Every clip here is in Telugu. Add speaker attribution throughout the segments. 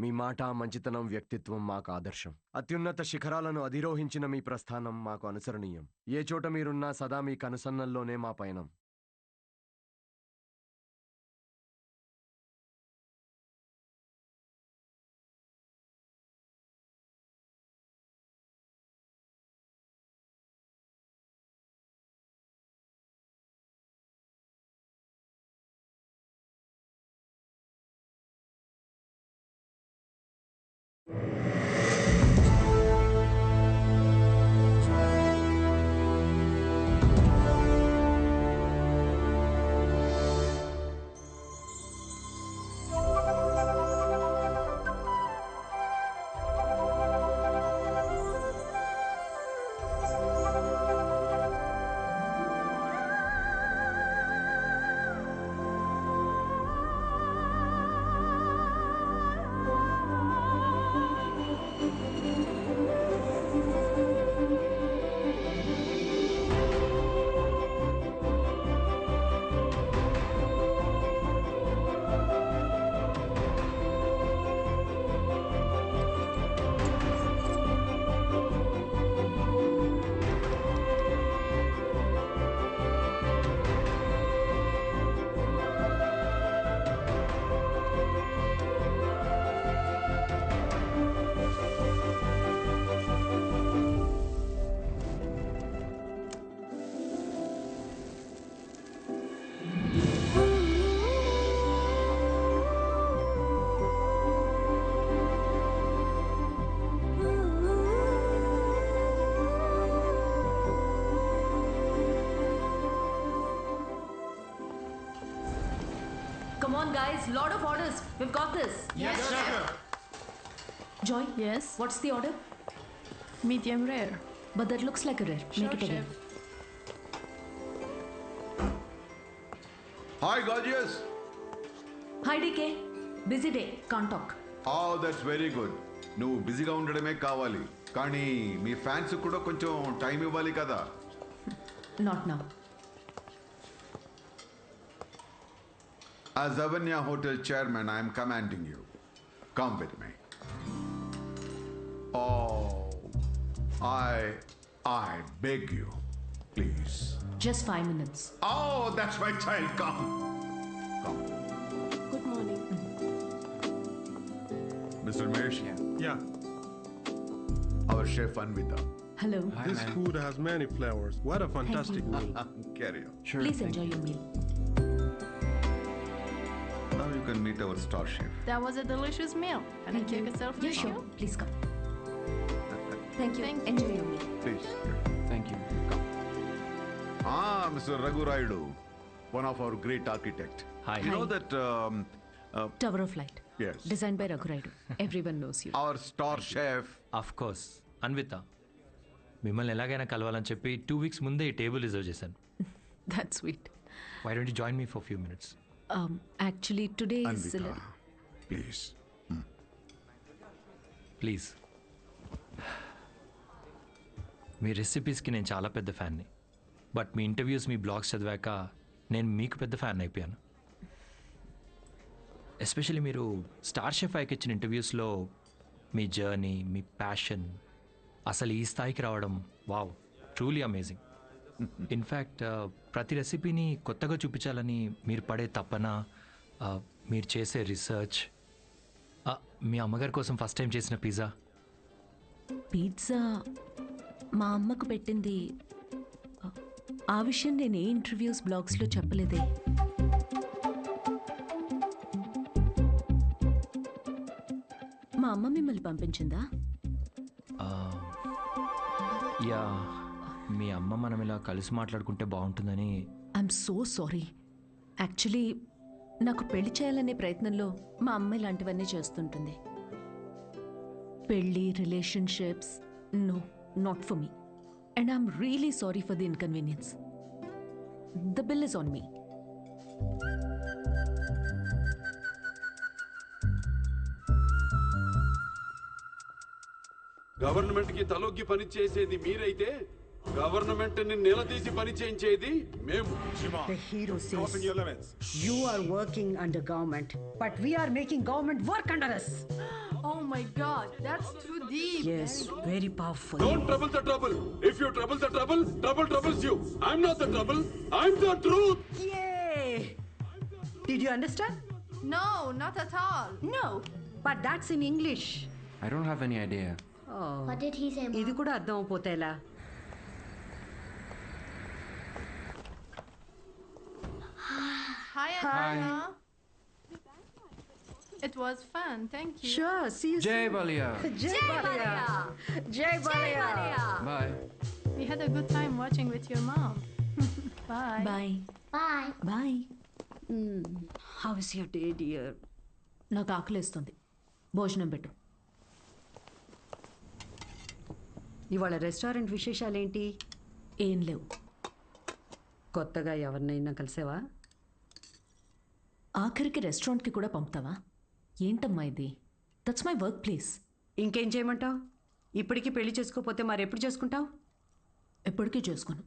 Speaker 1: మీ మాట, మంచితనం, వ్యక్తిత్వం మాకు ఆదర్శం. అత్యున్నత శిఖరాలను అధిరోహించిన మీ ప్రస్థానం మాకు అనుసరణీయం. ఏ చోట మీరున్నా సదా మీ కనుసన్నల్లోనే మా పయనం.
Speaker 2: Come on, guys. Lot of orders. We've got this.
Speaker 3: Yes, chef.
Speaker 2: Joy?
Speaker 4: Yes?
Speaker 2: What's the order?
Speaker 4: Medium rare.
Speaker 2: But that looks like a rare.
Speaker 4: Sure,
Speaker 2: Make it again.
Speaker 4: chef.
Speaker 3: Hi, gorgeous.
Speaker 2: Hi, DK. Busy day. Can't talk.
Speaker 3: Oh, that's very good. నువ్వు బిజీగా ఉండడమే కావాలి, కానీ మీ ఫ్యాన్స్ కూడా కొంచెం టైం ఇవ్వాలి కదా.
Speaker 2: Not now.
Speaker 3: As Avanya Hotel chairman, I am commanding you. Come with me. Oh, I beg you, please.
Speaker 2: Just 5 minutes.
Speaker 3: Oh, that's my child. Come.
Speaker 4: Good morning.
Speaker 3: Mr. Mesh,
Speaker 5: Yeah,
Speaker 3: our chef Anvita.
Speaker 2: Hello.
Speaker 5: this food has many flavors. What a fantastic meal.
Speaker 3: Carry on.
Speaker 2: Please enjoy your meal.
Speaker 3: Now you can meet our star chef.
Speaker 4: That was a delicious meal. Can I take a selfie
Speaker 2: Yeah,
Speaker 4: with
Speaker 2: sure.
Speaker 4: you?
Speaker 2: Please come. Thank you.
Speaker 4: Thank
Speaker 2: Enjoy your meal.
Speaker 3: Please.
Speaker 6: Thank you.
Speaker 3: Mr. Raghu Raidu, one of our great architect.
Speaker 6: Hi.
Speaker 3: You know
Speaker 2: Hi.
Speaker 3: that
Speaker 2: Tower of Light.
Speaker 3: yes,
Speaker 2: Designed by Raghu Raidu. Everyone knows you.
Speaker 3: our star chef.
Speaker 6: Of course Anvita, మిమ్మల్ని ఎలాగైనా కలవాలని చెప్పి 2 weeks ముందే ఈ టేబుల్ రిజర్వ్ చేశాను.
Speaker 2: That's sweet.
Speaker 6: Why don't you join me for few minutes?
Speaker 2: Actually, today is...
Speaker 3: Anvita, please.
Speaker 6: Please. మీ రెసిపీస్కి నేను చాలా పెద్ద ఫ్యాన్ని, బట్ మీ ఇంటర్వ్యూస్, మీ బ్లాగ్స్ చదివాక నేను మీకు పెద్ద ఫ్యాన్ అయిపోయాను. ఎస్పెషల్లీ మీరు స్టార్ షెఫ్ ఐకి ఇచ్చిన ఇంటర్వ్యూస్లో మీ జర్నీ, మీ ప్యాషన్, అసలు ఈ స్థాయికి రావడం, వావ్, ట్రూలీ అమేజింగ్. ఇన్ఫ్యాక్ట్ ప్రతి రెసిపీని కొత్తగా చూపించాలని మీరు పడే తపన, మీరు చేసే రీసెర్చ్, మీ అమ్మగారి కోసం ఫస్ట్ టైం చేసిన పిజ్జా.
Speaker 2: పిజ్జా మా అమ్మకు పెట్టింది. ఆ విషయం నేను ఏ ఇంటర్వ్యూస్, బ్లాగ్స్లో చెప్పలేదే. మా అమ్మ మిమ్మల్ని పంపించిందా?
Speaker 6: యా, మీ అమ్మ మనం ఇలా కలిసి మాట్లాడుకుంటే బాగుంటుందని.
Speaker 2: I'm so sorry. యాక్చువల్లీ నాకు పెళ్లి చేయాలనే ప్రయత్నంలో మా అమ్మ ఇలాంటివన్నీ చేస్తుంటుంది. పెళ్ళి, relationships, no, not for me. And I'm really sorry for the inconvenience. The bill is on me.
Speaker 7: Government కి తలొగ్గి పని చేసేది మీరైతే గవర్నమెంట్ ని నిలదీసి పని చేయించేది మేము.
Speaker 8: The hero says you are working under government, but we are making government work under us.
Speaker 4: Oh my god, that's too deep.
Speaker 8: Yes, very powerful.
Speaker 7: Don't trouble the trouble. If you trouble the trouble, trouble troubles you. I'm not the trouble. I'm the truth.
Speaker 8: Yay! Did you understand?
Speaker 4: No, not at all.
Speaker 8: No, but that's in English.
Speaker 9: I don't have any idea.
Speaker 8: Oh,
Speaker 10: What did he say, Mom?
Speaker 8: ఇది కూడా అర్థం అయిపోతే ఎలా?
Speaker 4: Hi, Anna. It was fun, thank you.
Speaker 8: Sure, see you
Speaker 9: Jay
Speaker 8: soon.
Speaker 9: Balia.
Speaker 8: Jay Balia. Jay Balia.
Speaker 9: Bye.
Speaker 4: We had a good time watching with your mom. Bye.
Speaker 2: Bye
Speaker 10: Bye.
Speaker 2: Bye.
Speaker 8: How is your day, dear?
Speaker 2: నాకు ఆకలేస్తుంది, భోజనం పెట్టు.
Speaker 8: ఇవాళ రెస్టారెంట్ విశేషాలేంటి?
Speaker 2: ఏం లేవు.
Speaker 8: కొత్తగా ఎవరినైనా కలిసావా?
Speaker 2: ఆఖరికి రెస్టారెంట్కి కూడా పంపుతావా? ఏంటమ్మా ఇది? That's my work place.
Speaker 8: ఇంకేం చేయమంటావు? ఇప్పటికీ పెళ్లి చేసుకోకపోతే మరి ఎప్పుడు చేసుకుంటావు?
Speaker 2: ఎప్పటికీ చేసుకోను.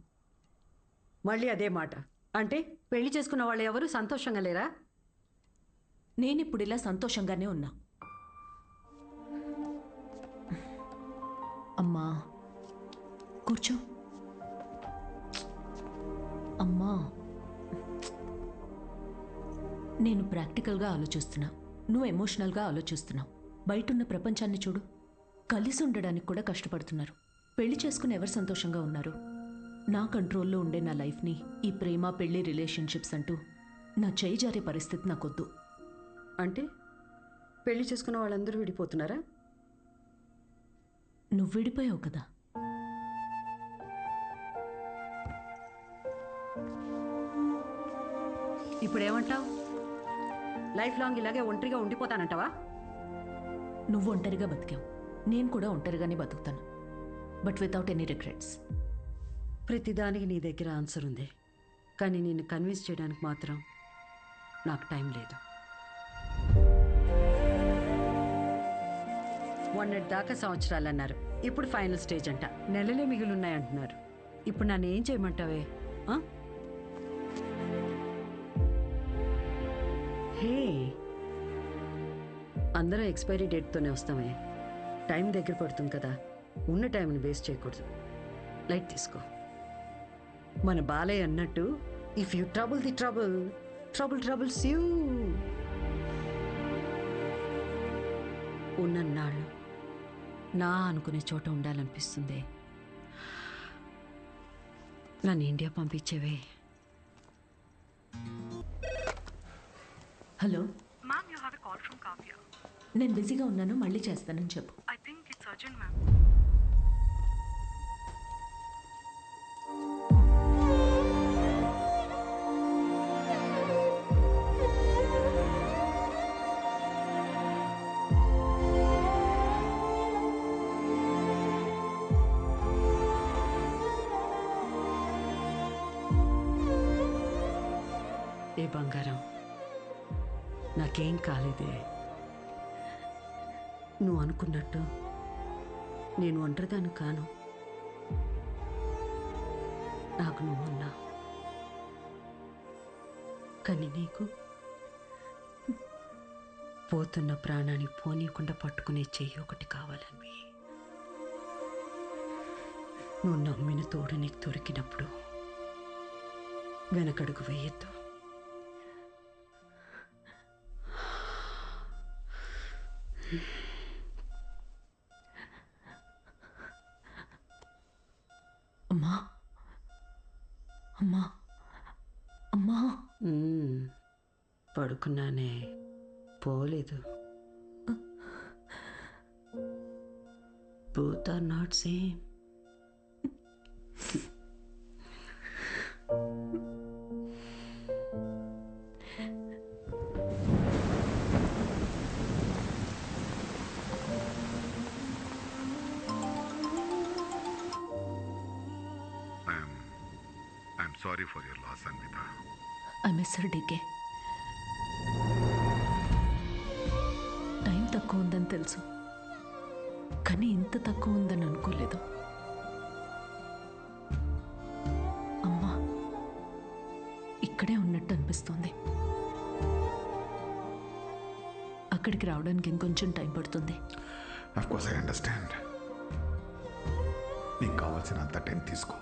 Speaker 8: మళ్ళీ అదే మాట. అంటే పెళ్లి చేసుకున్న వాళ్ళు ఎవరు సంతోషంగా లేరా?
Speaker 2: నేనిప్పుడు ఇలా సంతోషంగానే ఉన్నా. అమ్మా కూర్చో. అమ్మా, నేను ప్రాక్టికల్గా ఆలోచిస్తున్నా, నువ్వు ఎమోషనల్గా ఆలోచిస్తున్నావు. బయటున్న ప్రపంచాన్ని చూడు, కలిసి ఉండడానికి కూడా కష్టపడుతున్నారు. పెళ్లి చేసుకుని ఎవరు సంతోషంగా ఉన్నారు? నా కంట్రోల్లో ఉండే నా లైఫ్ని ఈ ప్రేమ పెళ్లి రిలేషన్షిప్స్ అంటూ నా చేయి జారే పరిస్థితి నాకొద్దు.
Speaker 8: అంటే పెళ్లి చేసుకున్న వాళ్ళందరూ విడిపోతున్నారా?
Speaker 2: నువ్వు విడిపోయావు కదా.
Speaker 8: ఇప్పుడు ఏమంటావు? లైఫ్ లాంగ్ ఇలాగే ఒంటరిగా ఉండిపోతానంటావా?
Speaker 2: నువ్వు ఒంటరిగా బతికావు, నేను కూడా ఒంటరిగానే బతుకుతాను, బట్ వితౌట్ ఎనీ రిగ్రెట్స్.
Speaker 8: ప్రతిదానికి నీ దగ్గర ఆన్సర్ ఉంది, కానీ నిన్ను కన్విన్స్ చేయడానికి మాత్రం నాకు టైం లేదు. మొన్నటి దాకా సంవత్సరాలు అన్నారు, ఇప్పుడు ఫైనల్ స్టేజ్ అంట. నెలలే మిగిలిన్నాయంటున్నారు. ఇప్పుడు నన్ను ఏం చేయమంటావే? ఆ? హే, అందరూ ఎక్స్పైరీ డేట్తోనే వస్తామే. టైం దగ్గర పడుతుంది కదా, ఉన్న టైంని వేస్ట్ చేయకూడదు. లైట్ తీసుకో. మన బాలయ్య అన్నట్టు, if you trouble the trouble, trouble troubles you. ఉన్నన్నాళ్ళు నా అనుకునే చోట ఉండాలనిపిస్తుంది. నన్ను ఇండియా పంపించేవే.
Speaker 2: Hello,
Speaker 11: Ma'am, you have a call from Kavya.
Speaker 2: నేను బిజీగా ఉన్నాను, మళ్ళీ చేస్తానని చెప్పు.
Speaker 11: I think it's urgent, ma'am.
Speaker 8: ఏ బంగారం, నాకేం కాలేదే. నువ్వు అనుకున్నట్టు నేను ఒంటరిదాన్ని కాను. నాకు నువ్వున్నా, కానీ నీకు పోతున్న ప్రాణాన్ని పోనీయకుండా పట్టుకునే చెయ్యి ఒకటి కావాలని. నువ్వు నమ్మిన తోడు నీకు దొరికినప్పుడు వెనకడుగు వేయొద్దు.
Speaker 2: అమ్మా, అమ్మా, అమ్మా.
Speaker 8: పడుకున్నానే, పోలేదు. Both are not same.
Speaker 3: I'm sorry for your loss, Anvita.
Speaker 2: I miss her డీకే. టైం తక్కువ ఉందని తెలుసు, కానీ ఇంత తక్కువ ఉందని అనుకోలేదు. అమ్మా ఇక్కడే ఉన్నట్టు అనిపిస్తుంది. అక్కడికి రావడానికి ఇంకొంచెం టైం పడుతుంది.
Speaker 3: Of course I understand. నీకు కావాల్సినంత టైం తీసుకో.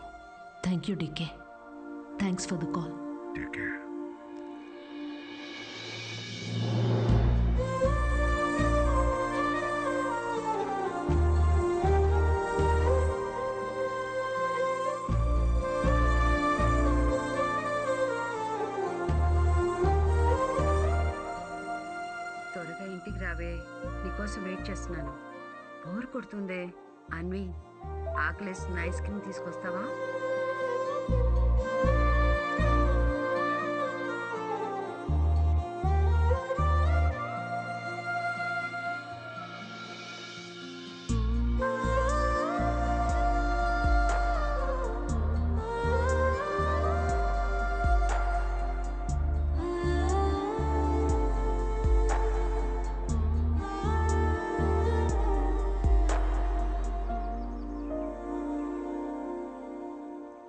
Speaker 2: Thank you DK. Thanks for the call.
Speaker 3: Take care.
Speaker 8: త్వరగా ఇంటికి రావే, నీకోసం వెయిట్ చేస్తున్నాను. బోర్ కొడుతుందే. అన్వి, ఆకలేసిన ఐస్ క్రీమ్ తీసుకొస్తావా?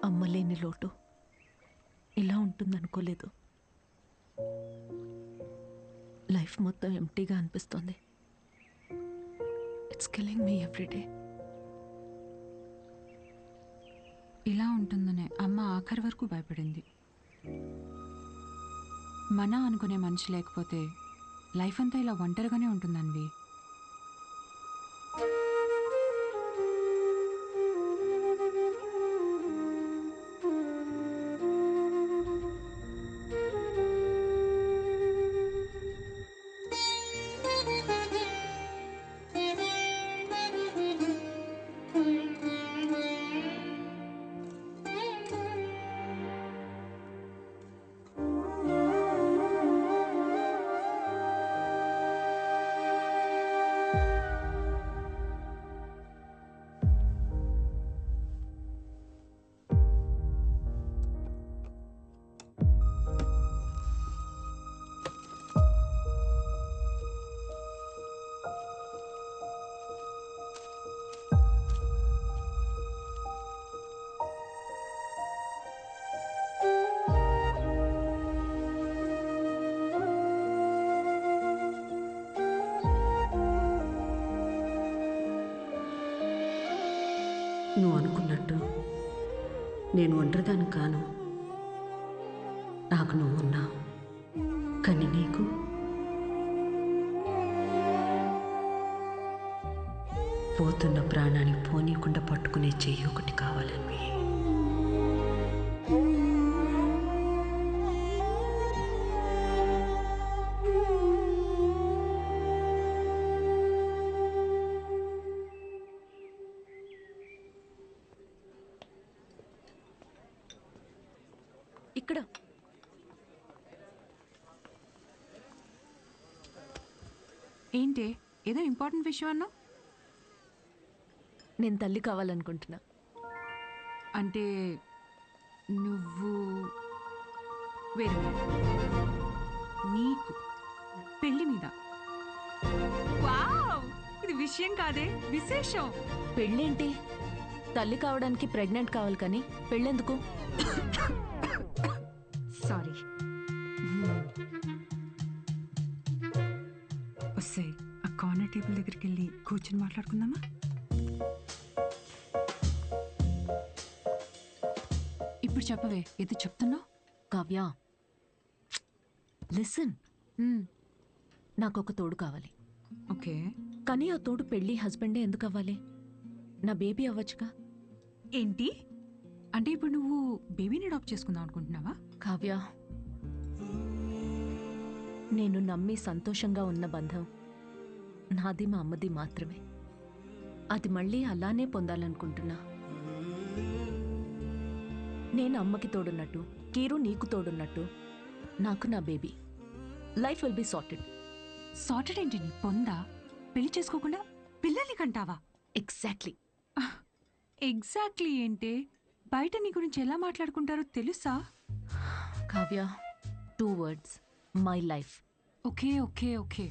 Speaker 2: అమ్మలేని లోటు ఇలా ఉంటుందనుకోలేదు. లైఫ్ మొత్తం ఎంటీగా అనిపిస్తుంది. It's killing me every day.
Speaker 10: ఇలా ఉంటుందనే అమ్మ ఆఖరి వరకు భయపడింది. మన అనుకునే మనిషి లేకపోతే లైఫ్ అంతా ఇలా ఒంటరిగానే ఉంటుందన్వి.
Speaker 8: నువ్వు అనుకున్నట్టు నేను ఒంటరిదాన్ని కాను. నాకు నువ్వు ఉన్నావు. కానీ నీకు పోతున్న ప్రాణాన్ని పోనీయకుండా పట్టుకునే చెయ్యి ఒకటి కావాలని.
Speaker 2: ఇక్కడ
Speaker 10: ఏంటి ఏదో ఇంపార్టెంట్ విషయం అన్నా?
Speaker 2: నేను తల్లి కావాలనుకుంటున్నా.
Speaker 10: అంటే నువ్వు వేరే నీకు పెళ్లి మీద? వావ్, ఇది విషయం కాదే, విశేషం.
Speaker 2: పెళ్ళేంటి? తల్లి కావడానికి ప్రెగ్నెంట్ కావాలి కానీ పెళ్ళెందుకు?
Speaker 10: సారీ. వస్తే ఆ కార్నర్ టేబుల్ దగ్గరికి వెళ్ళి కూర్చొని మాట్లాడుకుందామా? ఇప్పుడు చెప్పవే, ఏదో చెప్తున్నావు.
Speaker 2: కావ్య, లిసన్. నాకు ఒక తోడు కావాలి.
Speaker 10: ఓకే,
Speaker 2: కానీ ఆ తోడు పెళ్ళి హస్బెండే ఎందుకు అవ్వాలి? నా బేబీ అవ్వచ్చుగా.
Speaker 10: ఏంటి అంటే ఇప్పుడు నువ్వు బేబీని అడాప్ట్ చేసుకుందాం అనుకుంటున్నావా?
Speaker 2: కావ్య, నేను నమ్మి సంతోషంగా ఉన్న బంధం నాది మా అమ్మది మాత్రమే. అది మళ్ళీ అలానే పొందాలనుకుంటున్నా. నేను అమ్మకి తోడున్నట్టు, కీరు నీకు తోడున్నట్టు, నాకు నా baby. Life will be sorted.
Speaker 10: Sorted ఏంటి? నీ పొందా? పెళ్లి చేసుకోకుండా పిల్లల్ని కంటావా?
Speaker 2: ఎగ్జాక్ట్లీ.
Speaker 10: ఎగ్జాక్ట్లీ ఏంటి? బయట నీ గురించి ఎలా మాట్లాడుకుంటారో తెలుసా?
Speaker 2: Kavya, 2 words, my life.
Speaker 10: Okay okay okay,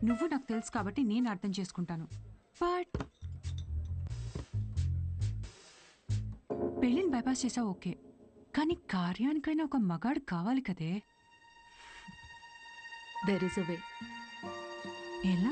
Speaker 10: నువ్వు నాకు తెలుసు కాబట్టి నేను అర్థం చేసుకుంటాను. బట్ పెళ్ళిని బైపాస్ చేసావు ఓకే, కానీ కార్యానికైనా ఒక మగాడు కావాలి కదే.
Speaker 2: దెర్ ఇస్ అ వే.
Speaker 10: ఎలా